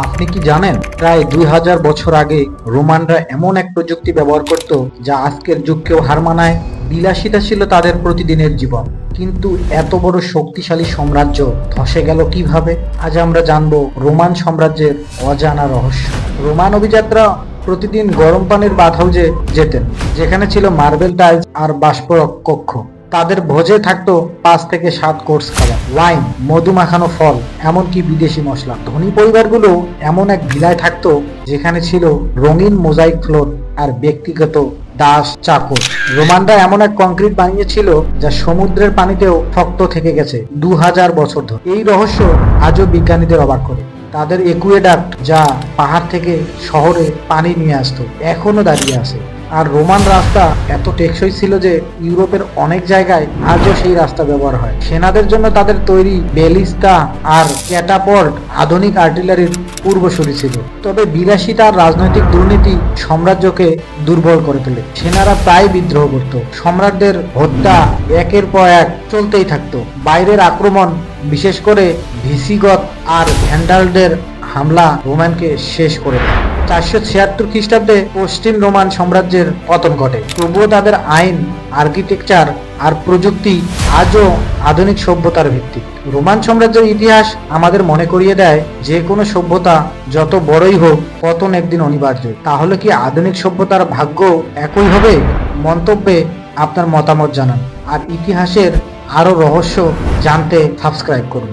আপনি কি জানেন প্রায় 2000 বছর আগে রোমানরা এমন এক প্রযুক্তি ব্যবহার করত যা আজকের যুগকেও হার মানায়। বিলাসিতা ছিল তাদের প্রতিদিনের জীবন, কিন্তু এত বড় শক্তিশালী সাম্রাজ্য ধসে গেল কিভাবে? আজ আমরা জানবো রোমান সাম্রাজ্যের অজানা রহস্য। রোমান অভিযাত্রা প্রতিদিন গরম পানির বাথ হাউসে যেতেন, যেখানে ছিল মার্বেল টাইলস আর বাষ্প কক্ষ। তাদের ভোজে থাকতো 5 থেকে 7 কোর্স খাবার, ওয়াইন, মধু মাখানো ফল, এমনকি বিদেশি মশলা। ধনী পরিবারগুলো এমন এক ভিলায় থাকতো যেখানে ছিল রঙিন মোজাইক ফ্লোর আর ব্যক্তিগত দাস চাকর। রোমানরা এমন এক কংক্রিট বানিয়েছিল যা সমুদ্রের পানিতেও শক্ত থেকে গেছে 2000 বছর ধরে। এই রহস্য আজও বিজ্ঞানীদের অবাক করে। তাদের একুয়েডাক্ট, যা পাহাড় থেকে শহরে পানি নিয়ে আসতো, এখনো দাঁড়িয়ে আছে। আর রোমান রাস্তা এত টেকসই ছিল যে ইউরোপের অনেক জায়গায় আজও সেই রাস্তা ব্যবহার হয়। সেনাদের জন্য তাদের তৈরি বেলিস্তা আর ক্যাটাপল্ট আধুনিক আর্টিলারির পূর্বসূরি ছিল। তবে বিলাসিতা আর রাজনৈতিক দুর্নীতি সাম্রাজ্যকে দুর্বল করে তোলে। সেনারা প্রায় বিদ্রোহ করত, সম্রাটদের হত্যা একের পর এক চলতেই থাকতো। বাইরের আক্রমণ, বিশেষ করে ভিসিগত আর ভ্যান্ডালদের হামলা রোমানকে শেষ করে দেয়। 476 খ্রিস্টাব্দে পশ্চিম রোমান সাম্রাজ্যের পতন ঘটে। তবুও তাদের আইন, আর্কিটেকচার আর প্রযুক্তি আজও আধুনিক সভ্যতার ভিত্তি। রোমান সাম্রাজ্যের ইতিহাস আমাদের মনে করিয়ে দেয়, যে কোনো সভ্যতা যত বড়ই হোক, পতন একদিন অনিবার্য। তাহলে কি আধুনিক সভ্যতার ভাগ্য একই হবে? মন্তব্যে আপনার মতামত জানান, আর ইতিহাসের আরো রহস্য জানতে সাবস্ক্রাইব করুন।